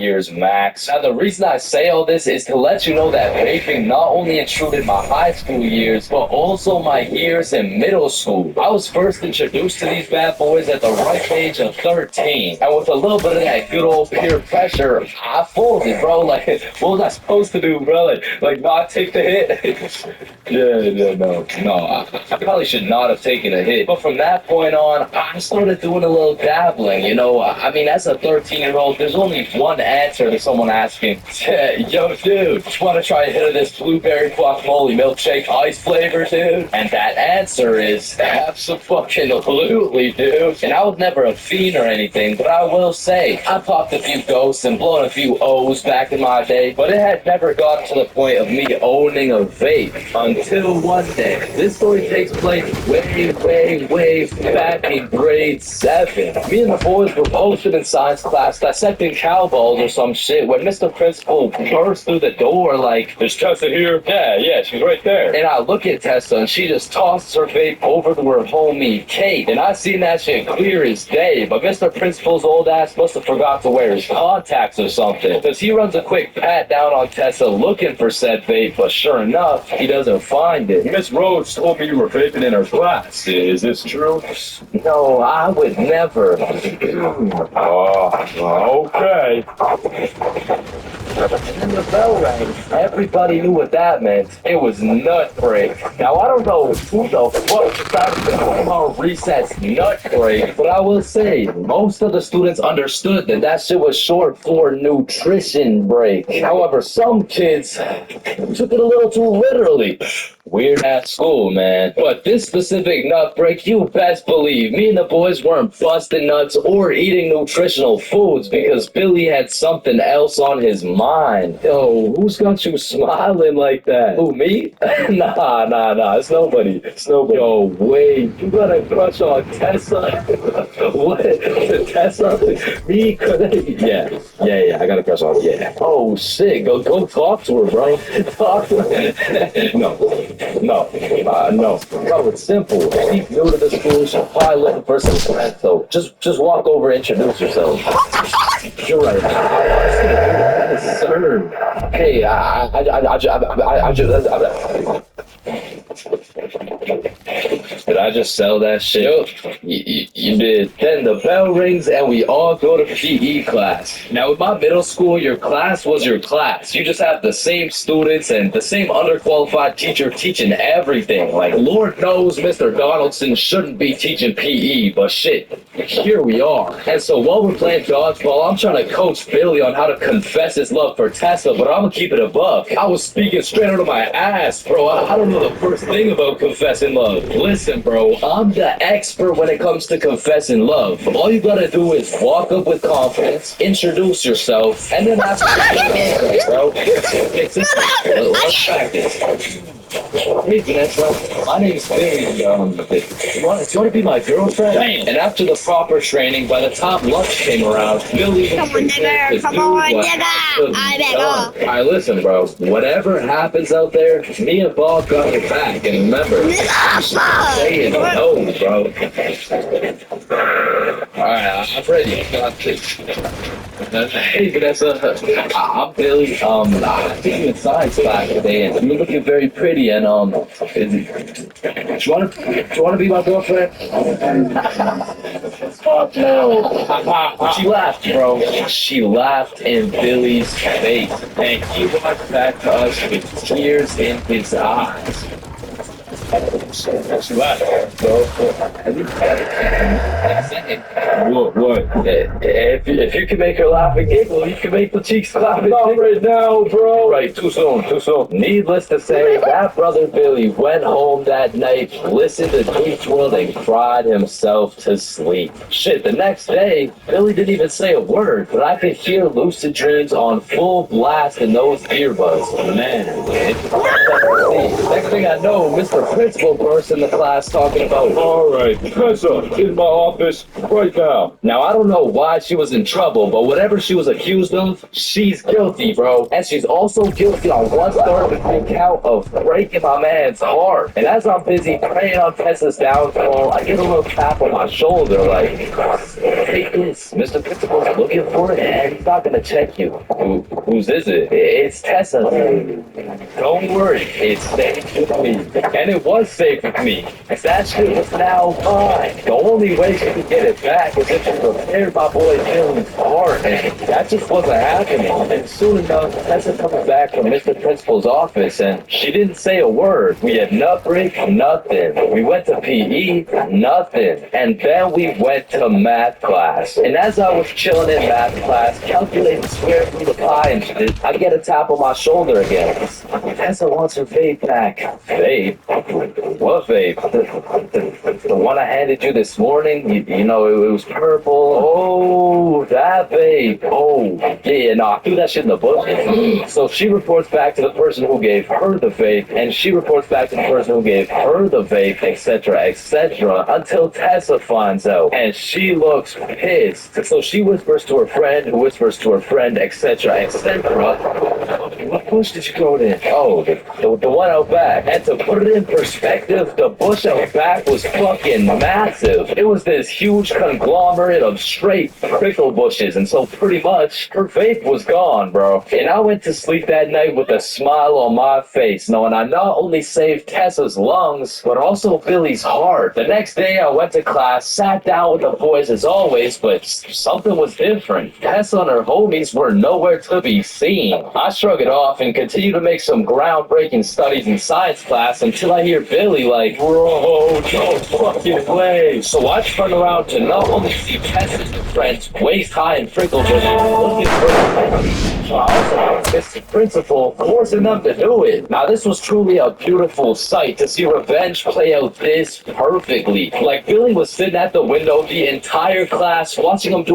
years max. Now, the reason I say all this is to let you know that vaping not only intruded my high school years, but also my years in middle school. I was first introduced to these bad boys at the ripe age of 13. And with a little bit of that good old peer pressure, I folded, bro. Like, what was I supposed to do, bro? Like not take the hit? No. I probably should not have taken a hit. But from that point on, I started doing a little dabbling, you know. I mean, as a 13-year-old, there's only one answer to someone asking, yo, dude, just want to try a hit of this blueberry guacamole milkshake ice flavor, dude? And that answer is absolutely, dude. And I was never a fiend or anything, but I will say, I popped a few ghosts and blown a few O's back in my day, but it had never gotten to the point of me owning a vape until one day. This story takes place way back in grade 7. Me and the boys were posted in science class dissecting cowballs or some shit when Mr. Principal burst through the door like, "Is Tessa here?" Yeah, she's right there. And I look at Tessa and she just tosses her vape over to her homie Kate. And I seen that shit clear as day, but Mr. Principal's old ass must have forgot to wear his contacts or something. Because he runs a quick pat down on Tessa looking for said vape, but sure enough, he doesn't find it. Miss Rhodes told me you were vaping in her class. Is this true? No, I would never. Okay. And then the bell rang. Everybody knew what that meant. It was nut break. Now, I don't know who the fuck decided to call recess nut break, but I will say, most of the students understood that that shit was short for nutrition break. However, some kids took it a little too literally. Weird ass school, man. But this specific nut break, you best believe me and the boys weren't busting nuts or eating nutritional foods because Billy had something else on his mind. Yo, who's got you smiling like that? Who, me? Nah. It's nobody. Yo, wait. You got a crush on Tessa? What? Tessa? Me? Yeah. I got a crush on her. Yeah. Oh, shit. Go talk to her, bro. Talk to her. No. Bro, it's simple. She's new to the school. She's probably looking for some friends. So just walk over and introduce yourself. You're right. Sir. Hey, did I just sell that shit? Yep. You did. Then the bell rings and we all go to PE class. Now, with my middle school, your class was your class. You just have the same students and the same underqualified teacher teaching everything. Like, Lord knows Mr. Donaldson shouldn't be teaching PE, but shit, here we are. And so while we're playing dodgeball, I'm trying to coach Billy on how to confess his love for Tessa, but I'm gonna keep it a buck. I was speaking straight out of my ass, bro. I don't know the first thing about confessing love. Listen, bro, I'm the expert when it comes to confessing love. All you gotta do is walk up with confidence, introduce yourself, and then ask for bro. Let's practice. Hey, Vanessa, my name's Billy. You want to be my girlfriend? Damn. And after the proper training, by the time lunch came around, Billy was Come on, nigga. I beg off. Alright, listen, bro. Whatever happens out there, me and Bob got your back. And remember, saying no, bro. Alright, I'm ready. Hey, Vanessa. I'm Billy. I took you in science class today, and you're looking very pretty. And do you want to be my girlfriend? Fuck no. She laughed, bro. She laughed in Billy's face, and he walked back to us with tears in his eyes. She laughed, bro. What? If you can make her laugh and giggle, you can make the cheeks clap and Not right now, bro. Right, too soon. Needless to say, that brother Billy went home that night, listened to Beach World, and cried himself to sleep. Shit, the next day, Billy didn't even say a word, but I could hear Lucid Dreams on full blast in those earbuds. Man, next thing I know, Mr. principal burst in the class talking about, All right, Tessa, in my office right now. now I don't know why she was in trouble, but whatever she was accused of, she's guilty, bro. And she's also guilty on 1/3 degree count of breaking my man's heart. And as I'm busy praying on Tessa's downfall, I get a little tap on my shoulder like, take this, Mr. Principal's looking for it and he's not gonna check you. Whose is it? It's Tessa. Don't worry, it's safe with me. And it was safe with me. That shit was now mine. The only way she could get it back is if she repaired my boy Billy's heart. And that just wasn't happening. And soon enough, Tessa comes back from Mr. Principal's office and she didn't say a word. We had nut break, nothing. We went to PE, nothing. And then we went to math class. And as I was chilling in math class, calculating square root of pi and shit, I get a tap on my shoulder again. Tessa wants her vape back. Vape? What vape? The one I handed you this morning? You know, it was purple. Oh, that vape. Oh, yeah, no, I threw that shit in the bushes. So she reports back to the person who gave her the vape, and she reports back to the person who gave her the vape, etc., until Tessa finds out. And she looks pissed. So she whispers to her friend, who whispers to her friend, etc. What bush did you go in? Oh, the one out back. And to put it in perspective, the bush out back was fucking massive. It was this huge conglomerate of straight prickle bushes, and so pretty much her vape was gone, bro. And I went to sleep that night with a smile on my face, knowing I not only saved Tessa's lungs, but also Billy's heart. The next day I went to class, sat down with the boys as always, but something was different. Tessa and her homies were nowhere to be seen. I shrug it off and continue to make some groundbreaking studies in science class until I hear Billy like, bro, no fucking way. So I turn around to not only see Tessa's friends waist high and prickle bushes looking for I also noticed the principal forcing them to do it. Now this was truly a beautiful sight to see revenge play out this perfectly. Like Billy was sitting at the window the entire class watching him do